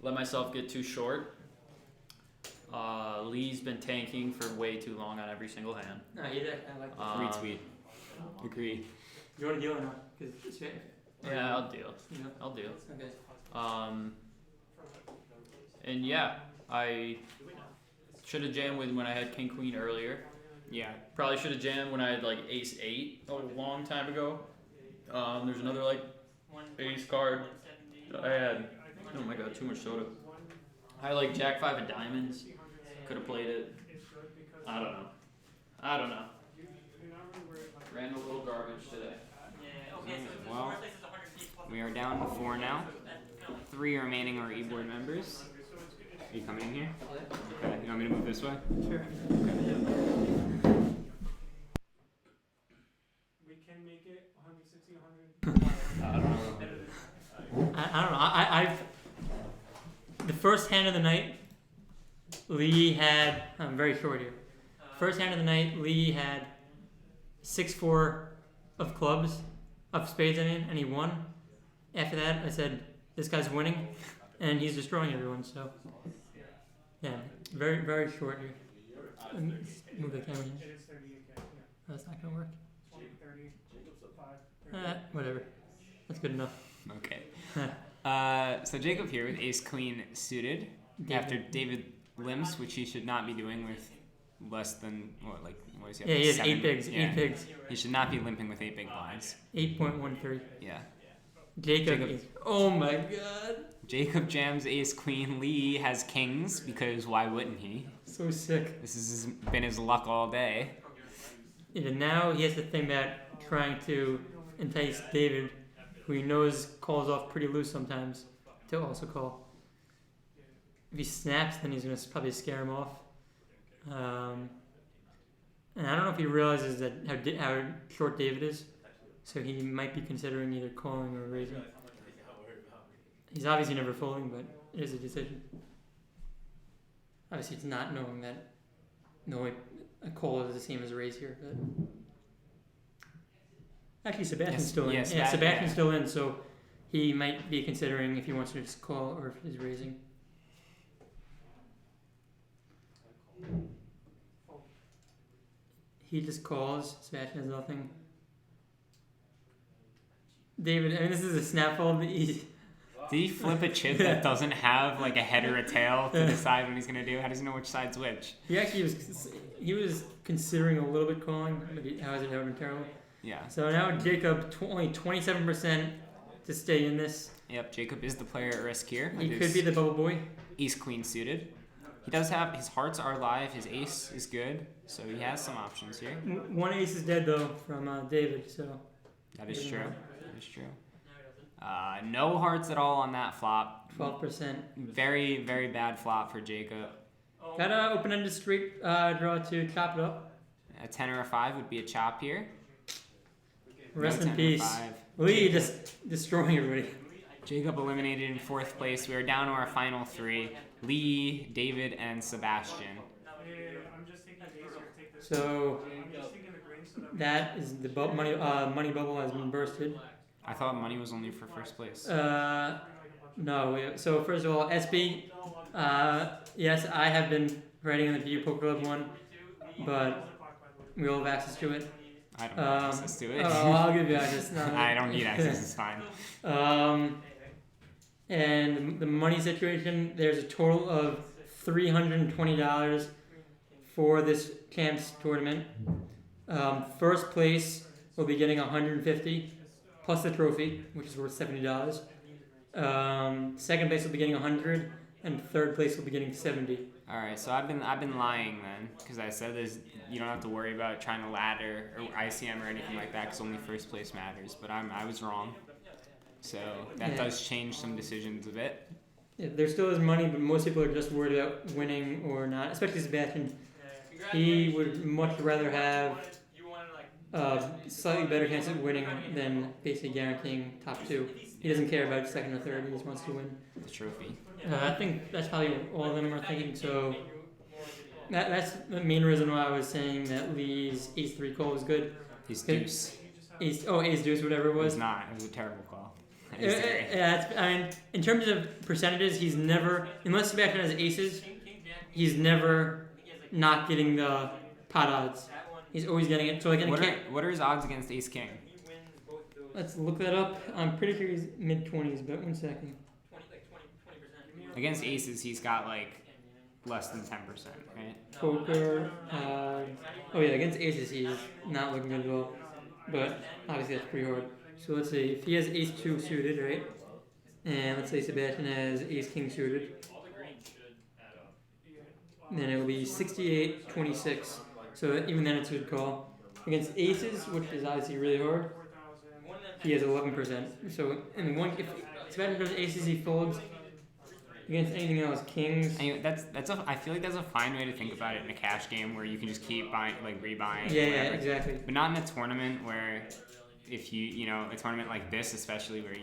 let myself get too short. Lee's been tanking for way too long on every single hand. No, I like that. Retweet. Agree. Do you want to deal or not? Because it's fair. Yeah, I'll deal. You know? I'll deal. Okay. And yeah, I should have jammed with when I had King Queen earlier. Yeah. Probably should have jammed when I had like Ace 8 a long time ago. There's another like Ace card that I had. Oh my god, too much soda. I had like Jack 5 of diamonds. Could have played it. I don't know. Ran a little garbage today. Well, we are down to 4 now. 3 remaining are e-board members. Are you coming in here? Okay. You want me to move this way? Sure. We can make it 160, 100. I don't know. I don't know. I've the first hand of the night. Lee had. I'm very short here. First hand of the night, Lee had 6-4 of clubs, of spades. I mean, and he won. After that, I said, "This guy's winning," and he's destroying everyone. So, yeah, very very short here. Let me move the camera. Here. It is 38K. Yeah. That's not gonna work. 20, 30, 5. Whatever. That's good enough. Okay. So Jacob here with Ace Queen suited after David limps, which he should not be doing with less than what is he? Yeah, he has 7? 8 bigs. Yeah. 8 bigs. He should not be limping with 8 big blinds. 8.13. Yeah. Jacob is. Oh my god. Jacob jams Ace Queen. Lee has kings because why wouldn't he? So sick. This has been his luck all day. Yeah, now he has to think about trying to entice David, who he knows calls off pretty loose sometimes, to also call. If he snaps, then he's going to probably scare him off. And I don't know if he realizes that how short David is, so he might be considering either calling or raising. He's obviously never folding, but it is a decision. Obviously, it's not knowing that a call is the same as a raise here. But actually, Sebastian's still in. Yes, Sebastian's still in, so he might be considering if he wants to just call or if he's raising. He just calls. Sebastian has nothing. David, I mean, this is a snap fold. Did he flip a chip that doesn't have like a head or a tail to decide what he's gonna do? How does he know which side's which? He actually was considering a little bit calling, but how has it ever been terrible? Yeah. So now Jacob only 27% to stay in this. Yep. Jacob is the player at risk here. He could be the bubble boy. Ace Queen suited. He does have his hearts are live. His ace is good, so he has some options here. One ace is dead though from David. So That is true. That is true. No hearts at all on that flop. 12%. Very, very bad flop for Jacob. Got a open-ended straight draw to chop it up. A 10 or a 5 would be a chop here. Rest No in 10 or peace. 5. Lee just destroying everybody. Jacob eliminated in 4th place. We are down to our final 3. Lee, David, and Sebastian. I'm just thinking ace here. Take this. So I'm just thinking the green so that that is the money bubble has been bursted. I thought money was only for 1st place. No. So first of all, SB. Yes, I have been writing on the View Poker Club one, but we all have access to it. I don't have access to it. I'll give you access. No. I don't need access. It's fine. And the money situation, there's a total of $320 for this champs tournament. First place will be getting $150 plus the trophy, which is worth $70. Second place will be getting $100, and third place will be getting $70. All right, so I've been lying then, because I said you don't have to worry about trying to ladder or ICM or anything like that, because only 1st place matters. But I was wrong, so that does change some decisions a bit. Yeah, there still is money, but most people are just worried about winning or not, especially Sebastian. He would much rather have slightly better chance at winning than basically guaranteeing top 2. He doesn't care about second or third. He just wants to win. The trophy. I think that's probably what all of them are thinking. So that's the main reason why I was saying that Lee's ace-3 call was good. He's deuce. Ace deuce, whatever it It was was. not. It was a terrible call. Is there? Yeah, I mean, in terms of percentages, he's never, unless Sebastian has aces, he's never not getting the pot odds. He's always getting it. So like in a What are his odds against Ace King? let's look that up. I'm pretty sure he's mid 20s, but 1 second. Against aces, he's got like less than 10%, right? Poker. Oh yeah, against aces, he's not looking good at all. But obviously that's pretty hard. So let's see if he has ace 2 suited, right? And let's say Sebastian has ace king suited. Then it will be 68-26. So even then it's a good call. Against aces, which is obviously really hard, he has 11%. So in one, if Sebastian does aces, he folds. Against anything else, kings. I mean, I feel like that's a fine way to think about it in a cash game where you can just keep buying, like rebuying. Yeah, whatever. exactly. But not in a tournament where, if you know, a tournament like this, especially where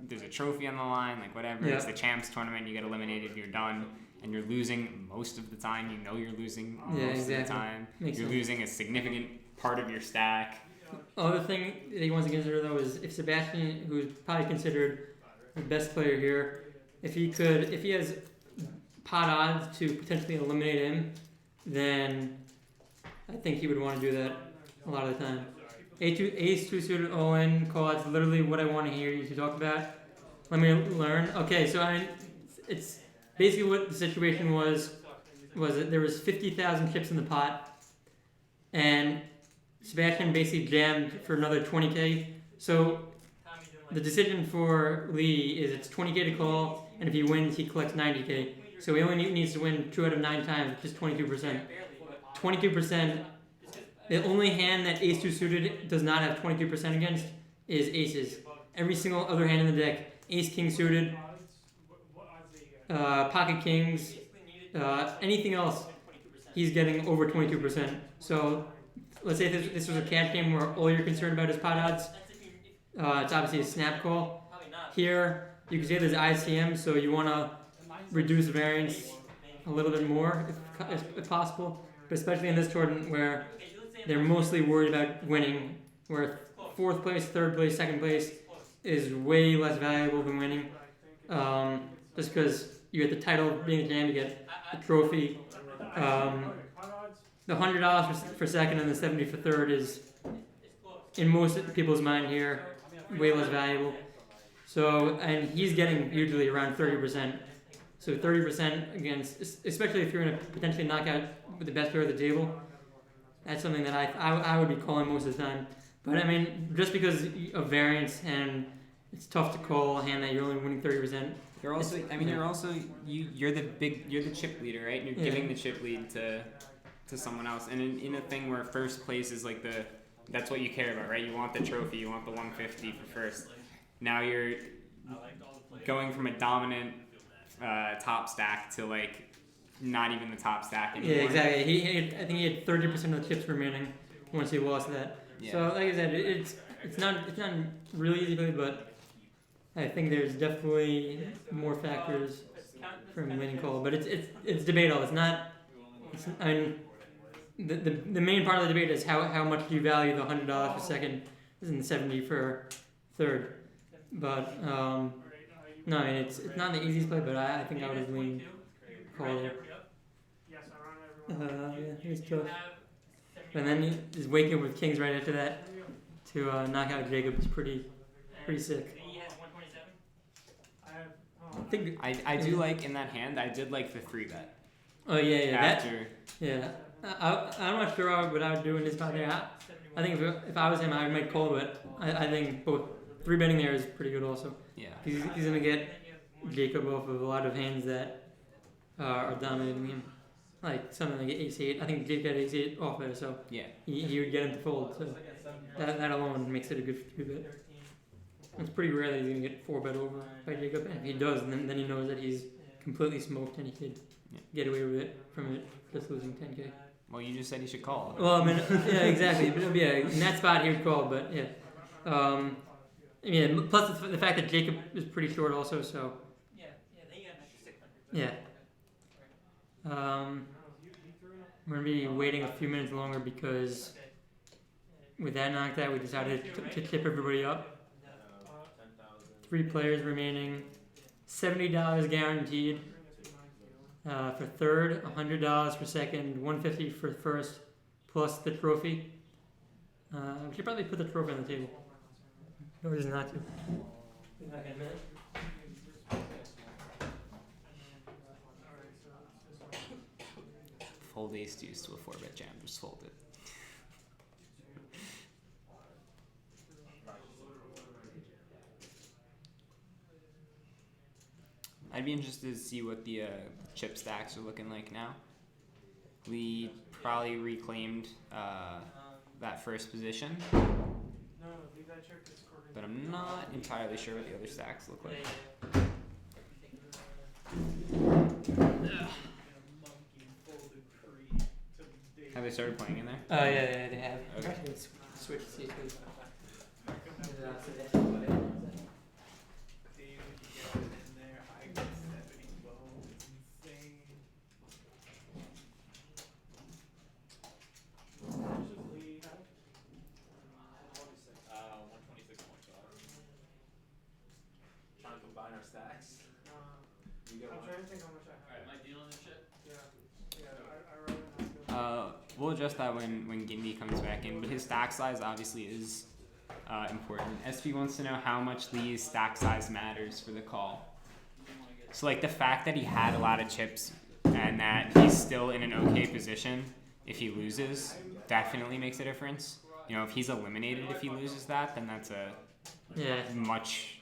there's a trophy on the line, like whatever. Yeah. It's the champs tournament. You get eliminated, you're done, and you're losing most of the time. You know, you're losing most of the time. Makes You're sense. losing a significant part of your stack. Other thing that he wants to consider though is if Sebastian, who's probably considered the best player here, if he has pot odds to potentially eliminate him, then I think he would want to do that a lot of the time. Ace 2 suited all in call. That's literally what I want to hear you to talk about. Let me learn. Okay, so I mean, it's basically what the situation was that there was 50,000 chips in the pot, and Sebastian basically jammed for another 20k. So the decision for Lee is it's 20k to call, and if he wins, he collects 90k. So he only needs to win 2 out of 9 times, which is 22%. 22%. The only hand that ace 2 suited does not have 22% against is aces. Every single other hand in the deck, ace king suited, pocket kings, anything else, he's getting over 22%. So let's say this was a cash game where all you're concerned about is pot odds. It's obviously a snap call. Here, you can say there's ICM, so you want to reduce variance a little bit more if possible. But especially in this tournament where they're mostly worried about winning, where 4th place, 3rd place, 2nd place is way less valuable than winning. Just because you get the title of being a champ, you get the trophy. The $100 for 2nd and the $70 for 3rd is, in most people's mind here, way less valuable. So, and he's getting usually around 30%. So 30% against, especially if you're going to potentially knock out with the best player at the table, that's something that I would be calling most of the time. But I mean, just because of variance and it's tough to call a hand that you're only winning 30%. You're also, you're the chip leader, right? And you're giving the chip lead to someone else. And in a thing where first place is like that's what you care about, right? You want the trophy, you want the 150 for first. Now you're going from a dominant top stack to like not even the top stack anymore. Yeah, exactly. I think he had 30% of the chips remaining once he lost that. Yeah. So like I said, it's not really easy to play, but I think there's definitely more factors from winning call. But it's debatable. It's not. I mean, the main part of the debate is how much do you value the $100 for 2nd and the $70 for 3rd. But no, I mean it's not the easiest play, but I think I would have leaned call there. Yeah, it's tough. And then just waking up with kings right after that to knock out Jacob is pretty sick. I do like in that hand. I did like the 3-bet. Oh yeah, After. I'm not sure what I would do in this spot there. I think if I was him, I would make call, but I think both 3-betting there is pretty good also. Yeah. He's gonna get Jacob off of a lot of hands that are dominating him, like something like ace-8. I think Jacob got ace-8 off there, so Yeah. he would get him to fold. So that alone makes it a good 3-bet. It's pretty rare that he's gonna get 4-bet over by Jacob, and if he does, then he knows that he's completely smoked and he could get away with it from it just losing 10k. Well, you just said he should call. Well, I mean, yeah, exactly. But yeah, in that spot he would call, but yeah. Plus the fact that Jacob is pretty short also, so. Yeah. We're gonna be waiting a few minutes longer because with that knocked out, we decided to tip everybody up. 3 players remaining. $70 guaranteed. For third, $100 for second, $150 for first, plus the trophy. We should probably put the trophy on the table. No reason not to. Be back in a minute. Fold ace deuce to a 4-bet jam. Just fold it. I'd be interested to see what the chip stacks are looking like now. Lee probably reclaimed that first position, No, leave that check. It's Corbin. but I'm not entirely sure what the other stacks look like. Have they started playing in there? Yeah, they have. Okay. Switch seats. I'm trying to think how much I have. Alright, am I dealing this shit? Yeah, I rather not do We'll adjust that when Gindy comes back in, but his stack size obviously is important. SP wants to know how much Lee's stack size matters for the call. So like the fact that he had a lot of chips and that he's still in an okay position if he loses definitely makes a difference. You know, if he's eliminated if he loses that, then that's a much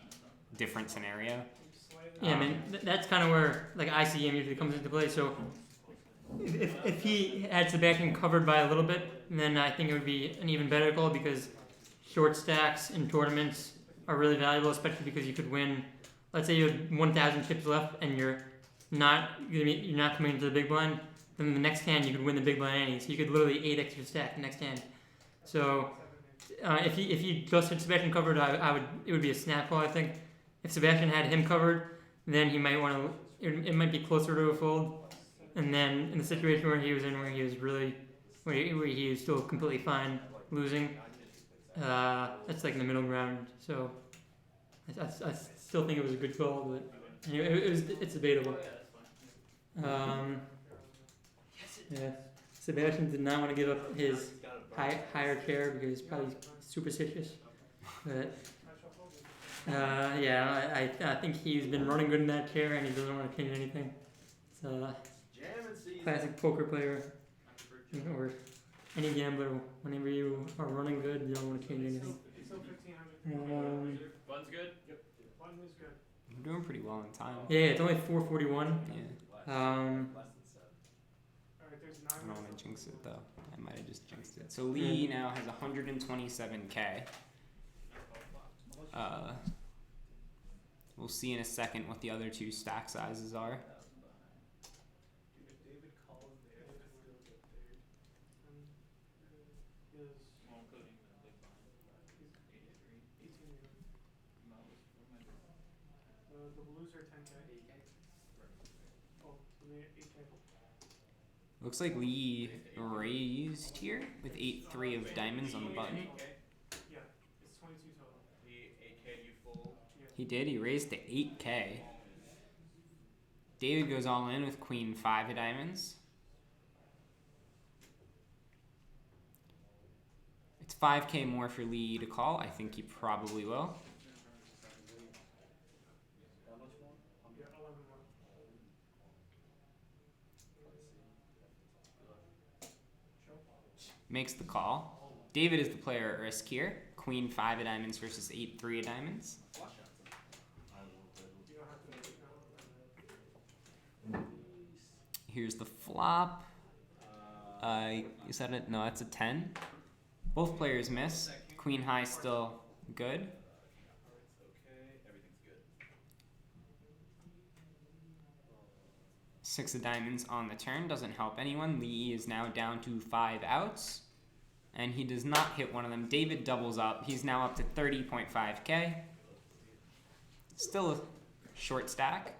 different scenario. Yeah, I mean, that's kind of where like ICM usually comes into play. So if he had Sebastian covered by a little bit, then I think it would be an even better call because short stacks in tournaments are really valuable, especially because you could win. Let's say you have 1,000 chips left and you're not coming into the big blind. Then the next hand you could win the big blind anyway. So you could literally 8x your stack the next hand. So if you just had Sebastian covered, it would be a snap call. I think if Sebastian had him covered, then he might want to. It might be closer to a fold. And then in the situation where he was in, where he was really, where he was still completely fine losing, that's like the middle ground. So I still think it was a good call, but anyway, it's debatable. Yeah, Sebastian did not want to give up his higher chair because he's probably superstitious. But yeah, I think he's been running good in that chair and he doesn't want to change anything. So classic poker player or any gambler. Whenever you are running good, you don't want to change anything. So 1,500. Fun's good? One is good. I'm doing pretty well in time. Yeah, it's only 4:41. Yeah. Alright, there's 9 I don't want minutes. to jinx it though. I might have just jinxed it. So Lee now has 127k. We'll see in a second what the other two stack sizes are. The blues are 10k. Oh, 8k. Looks like Lee raised here with 8-3 of diamonds on the button. Yeah, it's 22 total. He did. He raised to 8k. David goes all in with queen 5 of diamonds. It's 5k more for Lee to call. I think he probably will. Yeah, 11 more. Makes the call. David is the player at risk here. Queen 5 of diamonds versus 8-3 of diamonds. You don't have to make it now. Here's the flop. Is that it? No, that's a 10. Both players miss. Queen high still good. Six of diamonds on the turn doesn't help anyone. Lee is now down to 5 outs. And he does not hit one of them. David doubles up. He's now up to 30.5k. Still a short stack.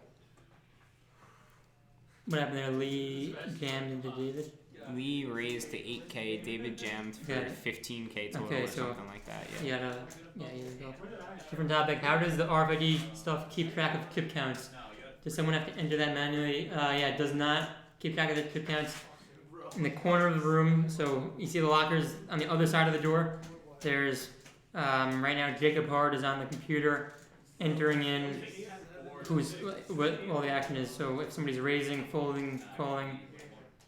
What happened there? Lee jammed into David. Lee raised to 8K. David jammed for Okay. 15K total Okay, or so- something like that. Yeah. Yeah, here we go. Different topic. How does the RFID stuff keep track of chip counts? Does someone have to enter that manually? Yeah, it does not keep track of the chip counts. In the corner of the room, so you see the lockers on the other side of the door. There's right now Jacob Hard is on the computer entering in what all the action is. So if somebody's raising, folding, calling,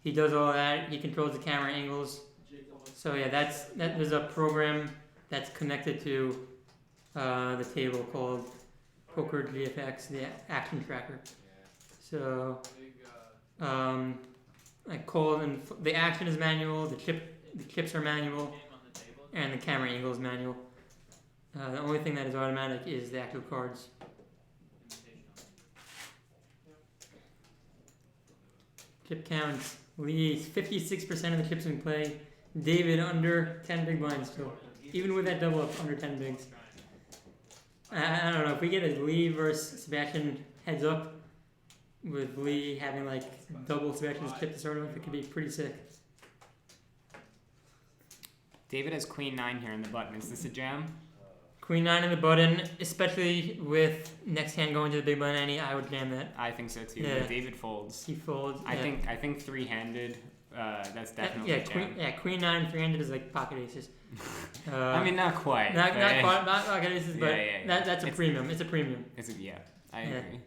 he does all that. He controls the camera angles. So yeah, there's a program that's connected to the table called Poker GFX, the action tracker. So like call and the action is manual, the chips are manual, and the camera angle is manual. The only thing that is automatic is the actual cards. Chip counts. Lee 56% of the chips in play. David under 10 big blinds still. Even with that double up, under 10 bigs. I don't know, if we get a Lee versus Sebastian heads up, with Lee having like double Sebastian's chip to start with, it could be pretty sick. David has Queen 9 here in the button. Is this a jam? Queen 9 in the button, especially with next hand going to the big blind ante, I would jam that. I think so too. Yeah. But David folds. He folds. I yeah. think three-handed. That's definitely Yeah, a jam. Queen 9 3-handed is like pocket aces. I mean, not quite. not but- quite not pocket aces, but Yeah. that's a premium. It's a premium. Yeah, I Yeah. agree.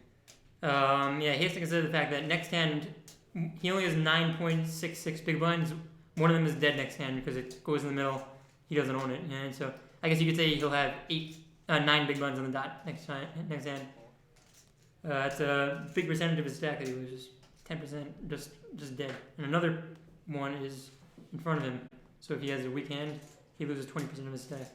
Yeah, he has to consider the fact that next hand he only has 9.66 big blinds. One of them is dead next hand because it goes in the middle. He doesn't own it, and so I guess you could say he'll have 9 big blinds on the dot next hand. That's a big percentage of his stack that he loses. 10% just dead, and another one is in front of him. So if he has a weak hand, he loses 20% of his stack.